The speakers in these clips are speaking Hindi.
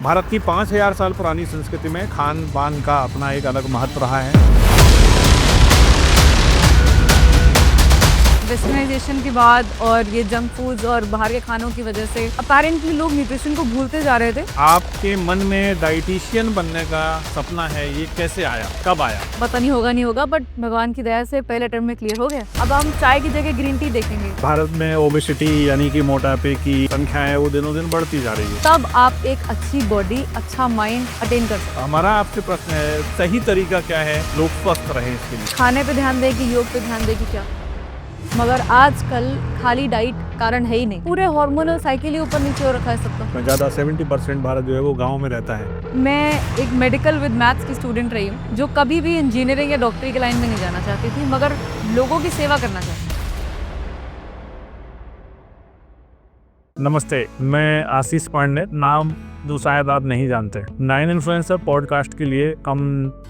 भारत की 5000 साल पुरानी संस्कृति में खान पान का अपना एक अलग महत्व रहा है। वेस्टर्नाइजेशन के बाद और ये जंक फूड्स और बाहर के खानों की वजह से अपेरेंटली लोग न्यूट्रिशन को भूलते जा रहे थे। आपके मन में डाइटिशियन बनने का सपना है, ये कैसे आया, कब आया? पता नहीं होगा बट भगवान की दया से पहले टर्म में क्लियर हो गया। अब हम चाय की जगह ग्रीन टी देखेंगे। भारत में ओबेसिटी यानी कि मोटापे की संख्या है वो दिनों दिन बढ़ती जा रही है। तब आप एक अच्छी बॉडी, अच्छा माइंड अटेन कर सकते। हमारा आपसे प्रश्न है, सही तरीका क्या है लोग स्वस्थ रहे इसके लिए? खाने पे ध्यान दें कि योग पे ध्यान दें कि क्या, मगर आजकल खाली डाइट कारण है ही नहीं। पूरे हार्मोनल साइकिल ही ऊपर नीचे हो रखा है सबका। ज़्यादा 70% भारत जो है वो गाँव में रहता है। मैं एक मेडिकल विद मैथ्स की स्टूडेंट रही हूँ जो कभी भी इंजीनियरिंग या डॉक्टरी के लाइन में नहीं जाना चाहती थी, मगर लोगों की सेवा करना चाहती थी। नमस्ते, मैं आशीष पांडे, नाम जो शायद आप नहीं जानते। 9 इन्फ्लुएंसर पॉडकास्ट के लिए हम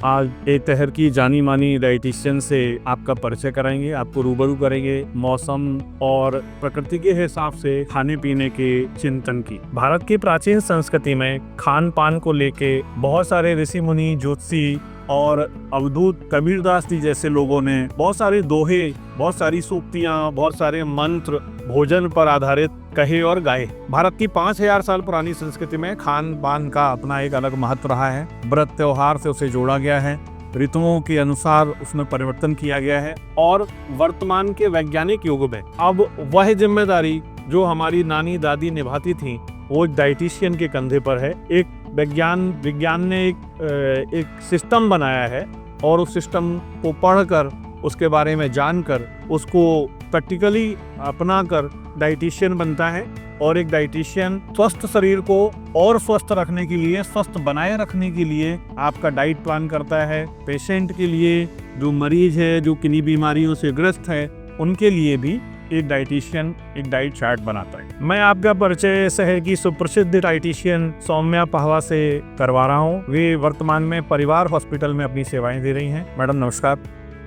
आज एक शहर की जानी मानी डाइटिशियन से आपका परिचय कराएंगे, आपको रूबरू करेंगे मौसम और प्रकृति के हिसाब से खाने पीने के चिंतन की। भारत की प्राचीन संस्कृति में खान पान को लेके बहुत सारे ऋषि मुनि, ज्योतिषी और अवधूत कबीरदास जी जैसे लोगों ने बहुत सारे दोहे, बहुत सारी सूक्तियाँ, बहुत सारे मंत्र भोजन पर आधारित कहे और गाए। भारत की 5000 साल पुरानी संस्कृति में खान पान का अपना एक अलग महत्व रहा है। व्रत त्योहार से उसे जोड़ा गया है, ऋतुओं के अनुसार उसमें परिवर्तन किया गया है और वर्तमान के वैज्ञानिक युग में अब वह जिम्मेदारी जो हमारी नानी दादी निभाती थी वो एक डाइटिशियन के कंधे पर है। एक विज्ञान ने एक सिस्टम बनाया है और उस सिस्टम को पढ़कर, उसके बारे में जानकर, उसको प्रैक्टिकली अपनाकर डाइटिशियन बनता है। और एक डाइटिशियन स्वस्थ शरीर को और स्वस्थ रखने के लिए, स्वस्थ बनाए रखने के लिए आपका डाइट प्लान करता है। पेशेंट के लिए, जो मरीज है, जो किन्हीं बीमारियों से ग्रस्त है, उनके लिए भी एक डाइटिशियन एक डाइट चार्ट बनाता है। मैं आपका परिचय शहर की सुप्रसिद्ध डाइटिशियन सौम्या पहवा से करवा रहा हूँ। वे वर्तमान में परिवार हॉस्पिटल में अपनी सेवाएं दे रही हैं। मैडम नमस्कार,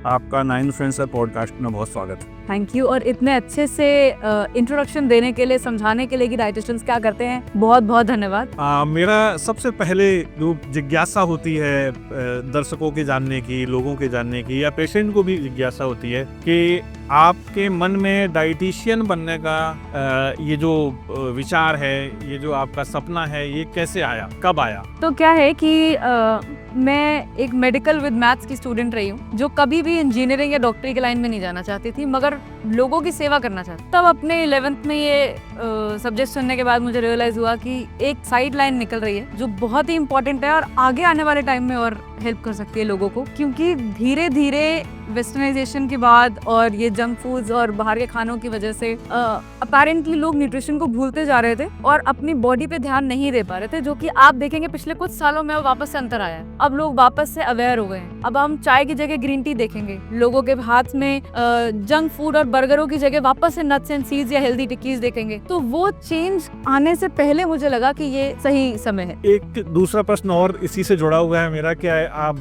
आपका 9 इन्फ्लुएंसर पॉडकास्ट में बहुत स्वागत है। Thank you. और इतने अच्छे से इंट्रोडक्शन देने के लिए, समझाने के लिए कि डाइटिशियंस क्या करते हैं, बहुत बहुत धन्यवाद। मेरा सबसे पहले जो जिज्ञासा होती है दर्शकों के जानने की, लोगों के जानने की, या पेशेंट को भी जिज्ञासा होती है कि आपके मन में डाइटिशियन बनने का ये जो विचार है, ये जो आपका सपना है, ये कैसे आया, कब आया? तो क्या है कि मैं एक मेडिकल विद मैथ्स की स्टूडेंट रही हूँ जो कभी भी इंजीनियरिंग या डॉक्टरी के लाइन में नहीं जाना चाहती थी, मगर लोगों की सेवा करना चाहती। तब अपने 11th में ये सब्जेक्ट सुनने के बाद मुझे रियलाइज हुआ कि एक साइड लाइन निकल रही है जो बहुत ही इंपॉर्टेंट है और आगे आने वाले टाइम में और हेल्प कर सकती है लोगों को। क्योंकि धीरे धीरे वेस्टर्नाइजेशन के बाद और ये जंक फूड्स और बाहर के खानों की वजह से अपेरेंटली लोग न्यूट्रिशन को भूलते जा रहे थे और अपनी बॉडी पे ध्यान नहीं दे पा रहे थे, जो कि आप देखेंगे पिछले कुछ सालों में वापस से अंतर आया है। अब लोग वापस से अवेयर हो गए हैं। अब हम चाय की जगह ग्रीन टी देखेंगे, लोगों के हाथ में जंक फूड और बर्गरों की जगह वापस से नट्स एंड सीड्स या हेल्दी टिक्कीज देखेंगे। तो वो चेंज आने से पहले मुझे लगा कि ये सही समय है। एक दूसरा प्रश्न और इसी से जुड़ा हुआ है मेरा, क्या है, आप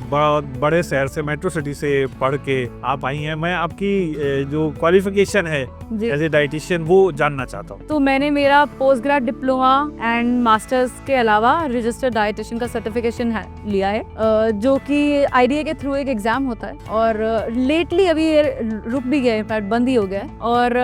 बड़े शहर से, मेट्रो सिटी से पढ़ के आप आई हैं। मैं आपकी जो क्वालिफिकेशन है एज ए डाइटिशियन वो जानना चाहता हूँ। तो मैंने मेरा post grade diploma and masters के अलावा रजिस्टर्ड डाइटिशियन का सर्टिफिकेशन लिया है, जो कि IDA के थ्रू एक एग्जाम होता है और लेटली अभी रुक भी गया है, बंद ही हो गया है। और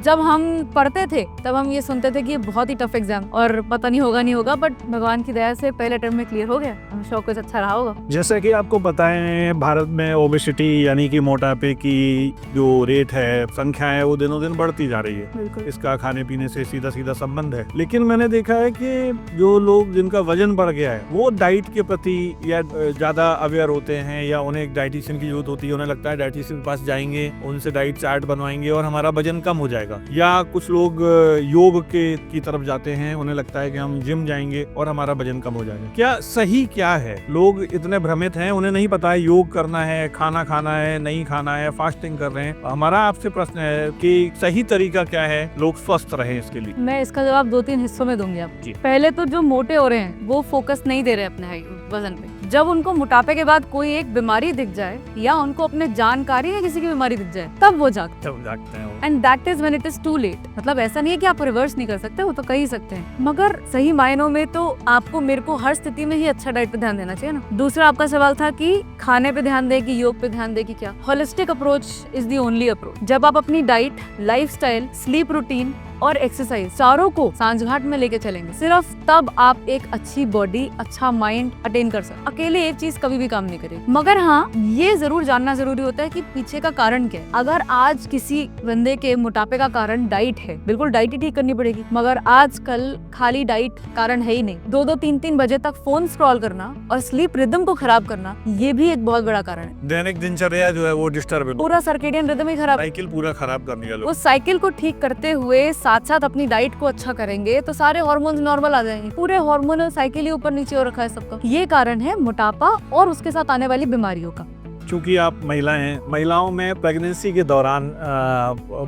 जब हम पढ़ते थे तब हम ये सुनते थे कि ये बहुत ही टफ एग्जाम और पता नहीं होगा बट भगवान की दया से पहले टर्म में क्लियर हो गया। हम शौक कुछ अच्छा रहा होगा। जैसे कि आपको पता है, भारत में ओबेसिटी यानी कि मोटापे की जो रेट है, संख्या है, वो दिनों दिन बढ़ती जा रही है। इसका खाने पीने से सीधा संबंध है। लेकिन मैंने देखा है कि जो लोग जिनका वजन बढ़ गया है वो डाइट के प्रति या ज्यादा अवेयर होते हैं, या उन्हें एक डाइटिशियन की जरूरत होती है। उन्हें लगता है डाइटिशियन के पास जाएंगे, उनसे डाइट चार्ट बनवाएंगे और हमारा वजन कम हो जाएगा। या कुछ लोग योग की तरफ जाते हैं, उन्हें लगता है कि हम जिम जाएंगे और हमारा वजन कम हो जाएगा। क्या सही क्या है? लोग इतने भ्रमित हैं, उन्हें नहीं पता है योग करना है, खाना खाना है, नहीं खाना है, फास्टिंग कर रहे हैं। हमारा आपसे प्रश्न है कि सही तरीका क्या है लोग स्वस्थ रहे इसके लिए? मैं इसका जवाब 2-3 हिस्सों में दूंगी आप। पहले तो जो मोटे हो रहे हैं वो फोकस नहीं दे रहे अपने वजन पे। जब उनको मोटापे के बाद कोई एक बीमारी दिख जाए या उनको अपने जानकारी है किसी की बीमारी दिख जाए, तब वो जागते हैं। And that is when it is too late. मतलब ऐसा नहीं है कि आप रिवर्स नहीं कर सकते, वो तो कर ही सकते हैं, मगर सही मायनों में तो आपको मेरे को हर स्थिति में ही अच्छा डाइट पे ध्यान देना चाहिए ना। दूसरा आपका सवाल था कि खाने पे ध्यान दे कि योग पे ध्यान दे कि क्या। Holistic approach is the only approach. जब आप अपनी डाइट, लाइफस्टाइल, स्लीप रूटीन और एक्सरसाइज चारों को सांझ घाट में लेके चलेंगे, सिर्फ तब आप एक अच्छी बॉडी, अच्छा माइंड अटेन कर सकते। अकेले एक चीज कभी भी काम नहीं करेगी। मगर हाँ, ये जरूर जानना जरूरी होता है कि पीछे का कारण क्या है। अगर आज किसी बंदे के मोटापे का कारण डाइट है, बिल्कुल डाइट ही ठीक करनी पड़ेगी। मगर आजकल खाली डाइट कारण है ही नहीं। 2-2, 3-3 बजे तक फोन स्क्रॉल करना और स्लीप रिदम को खराब करना, ये भी एक बहुत बड़ा कारण है। दैनिक दिनचर्या जो है वो डिस्टर्ब है, पूरा सर्केडियन रिदम ही खराब। साइकिल पूरा खराब करने वाला। वो साइकिल को ठीक करते हुए साथ साथ अपनी डाइट को अच्छा करेंगे तो सारे हार्मोन्स नॉर्मल आ जाएंगे। पूरे हार्मोनल साइकिल ही ऊपर नीचे हो रखा है सबका। ये कारण है मोटापा और उसके साथ आने वाली बीमारियों का। चूँकि आप महिला हैं, महिलाओं में प्रेगनेंसी के दौरान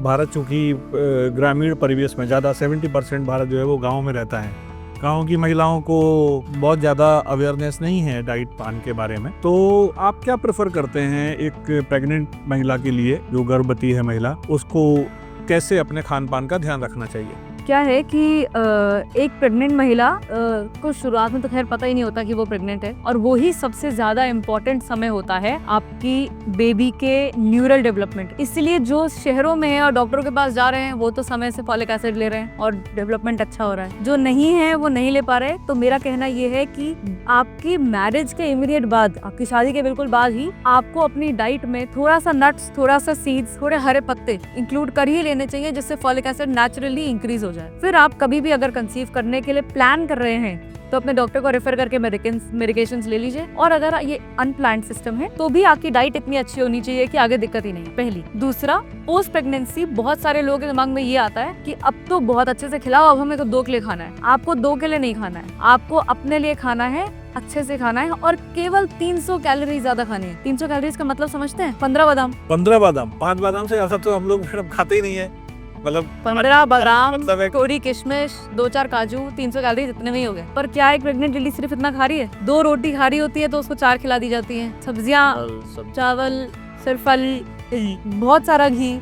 भारत चूँकि ग्रामीण परिवेश में ज़्यादा 70% भारत जो है वो गाँव में रहता है। गाँव की महिलाओं को बहुत ज़्यादा अवेयरनेस नहीं है डाइट प्लान के बारे में। तो आप क्या प्रेफर करते हैं एक प्रेग्नेंट महिला के लिए, जो गर्भवती है महिला, उसको कैसे अपने खान पान का ध्यान रखना चाहिए? क्या है कि एक प्रेग्नेंट महिला को शुरुआत में तो खैर पता ही नहीं होता कि वो प्रेग्नेंट है, और वो ही सबसे ज्यादा इम्पोर्टेंट समय होता है आपकी बेबी के न्यूरल डेवलपमेंट। इसलिए जो शहरों में है और डॉक्टरों के पास जा रहे हैं वो तो समय से फॉलिक एसिड ले रहे हैं और डेवलपमेंट अच्छा हो रहा है। जो नहीं है वो नहीं ले पा रहे। तो मेरा कहना ये है कि आपकी मैरिज के इमीडिएट बाद, आपकी शादी के बिल्कुल बाद ही आपको अपनी डाइट में थोड़ा सा नट्स, थोड़ा सा सीड्स, थोड़े हरे पत्ते इंक्लूड कर ही लेने चाहिए, जिससे फॉलिक एसिड नेचुरली इंक्रीज हो जाए। फिर आप कभी भी अगर कंसीव करने के लिए प्लान कर रहे हैं तो अपने डॉक्टर को रेफर करके मेडिकेशंस ले लीजिए। और अगर ये अनप्लान्ड सिस्टम है तो भी आपकी डाइट इतनी अच्छी होनी चाहिए कि आगे दिक्कत ही नहीं। पहली। दूसरा, पोस्ट प्रेगनेंसी बहुत सारे लोगों के दिमाग में ये आता है कि अब तो बहुत अच्छे से खिलाओ, अब हमें तो 2 के लिए खाना है। आपको 2 के लिए नहीं खाना है, आपको अपने लिए खाना है, अच्छे से खाना है और केवल 300 कैलोरी ज्यादा खानी है। 300 कैलोरीज का मतलब समझते हैं? 15 बादाम। 15 बादाम, 5 बादाम से ज्यादा तो हम लोग खाते ही नहीं है। मतलब 15 बादाम, मतलब थोड़ी किशमिश, 2-4 काजू, 300 कैलोरी इतने में ही हो गए। पर क्या एक प्रेग्नेंट लेडी सिर्फ इतना खा रही है? 2 रोटी खा रही होती है तो उसको 4 खिला दी जाती है। सब्जियां, चावल, सिर्फ फल, बहुत सारा घी।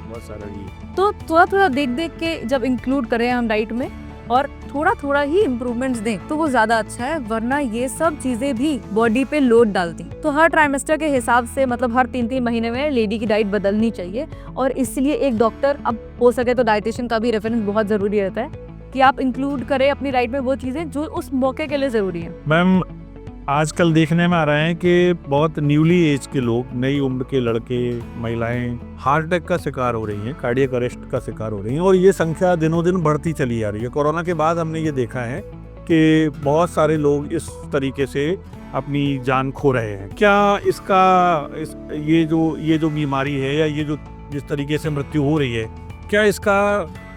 तो थोड़ा देख देख के जब इंक्लूड करें हम डाइट में और थोड़ा ही इम्प्रूवमेंट्स दें तो वो ज्यादा अच्छा है। वरना ये सब चीजें भी बॉडी पे लोड डालती। तो हर ट्राइमेस्टर के हिसाब से, मतलब हर 3-3 महीने में लेडी की डाइट बदलनी चाहिए। और इसलिए एक डॉक्टर, अब हो सके तो डाइटिशियन का भी रेफरेंस बहुत जरूरी रहता है कि आप इंक्लूड करें अपनी डाइट में वो चीजें जो उस मौके के लिए जरूरी है। मैम, आजकल देखने में आ रहा है कि बहुत न्यूली एज के लोग, नई उम्र के लड़के, महिलाएं हार्ट अटैक का शिकार हो रही हैं, कार्डियक अरेस्ट का शिकार हो रही हैं, और ये संख्या दिनों दिन बढ़ती चली जा रही है। कोरोना के बाद हमने ये देखा है कि बहुत सारे लोग इस तरीके से अपनी जान खो रहे हैं। क्या ये जो बीमारी है या ये जो जिस तरीके से मृत्यु हो रही है, क्या इसका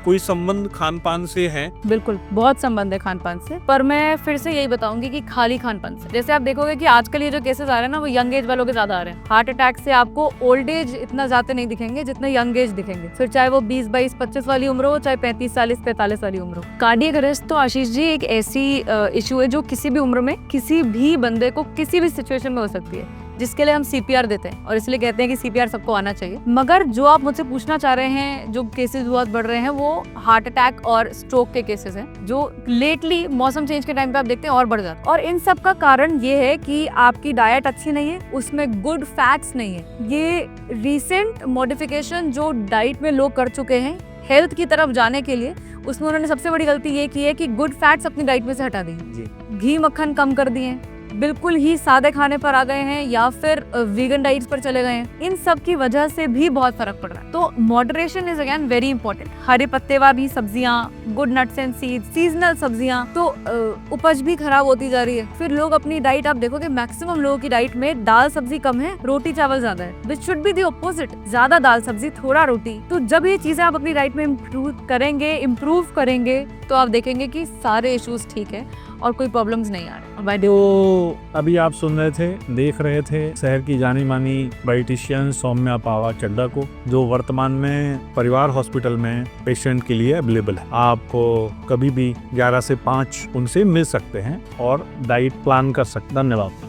कोई संबंध खान पान से है? बिल्कुल, बहुत संबंध है खान पान से। पर मैं फिर से यही बताऊंगी कि खाली खान पान से, जैसे आप देखोगे कि आजकल ये जो केसेस आ रहे हैं ना, वो यंग एज वालों के ज्यादा आ रहे हैं। हार्ट अटैक से आपको ओल्ड एज इतना ज्यादा नहीं दिखेंगे जितने यंग एज दिखेंगे। फिर चाहे वो 20, 22, 25 वाली उम्र हो, चाहे 35, 40, 45 वाली उम्र हो। कार्डियक अरेस्ट तो आशीष जी एक ऐसी इशू है जो किसी भी उम्र में किसी भी बंदे को किसी भी सिचुएशन में हो सकती है, जिसके लिए हम CPR देते हैं और इसलिए कहते हैं कि CPR सबको आना चाहिए। मगर जो आप मुझसे पूछना चाह रहे हैं, जो केसेस बहुत बढ़ रहे हैं, वो हार्ट अटैक और स्ट्रोक के केसेस हैं, जो लेटली मौसम चेंज के टाइम पे आप देखते हैं और बढ़ जाते हैं। और इन सब का कारण ये है कि आपकी डाइट अच्छी नहीं है, उसमें गुड फैट्स नहीं है। ये रिसेंट मॉडिफिकेशन जो डाइट में लोग कर चुके हैं हेल्थ की तरफ जाने के लिए, उसमें उन्होंने सबसे बड़ी गलती ये की है कि गुड फैट्स अपनी डाइट में से हटा दी। घी मक्खन कम कर दिए, बिल्कुल ही सादे खाने पर आ गए हैं या फिर वीगन डाइट्स पर चले गए हैं। इन सब की वजह से भी बहुत फर्क पड़ रहा है। तो moderation is again very important. हरे पत्ते वाली सब्जियां, good nuts and seeds, seasonal सब्जियां, तो उपज भी खराब होती जा रही है। फिर लोग अपनी डाइट, आप देखोगे मैक्सिमम लोगों की डाइट में दाल सब्जी कम है, रोटी चावल ज्यादा है, which should be the opposite. ज्यादा दाल सब्जी, थोड़ा रोटी। तो जब ये चीजें आप अपनी डाइट में इम्प्रूव करेंगे तो आप देखेंगे कि सारे इश्यूज ठीक है और कोई प्रॉब्लम्स नहीं आ रहे। तो अभी आप सुन रहे थे, देख रहे थे शहर की जानी मानी डाइटिशियन सौम्या पावा चड्डा को, जो वर्तमान में परिवार हॉस्पिटल में पेशेंट के लिए अवेलेबल है। आपको कभी भी 11 से 5 उनसे मिल सकते हैं और डाइट प्लान कर सकते हैं। धन्यवाद।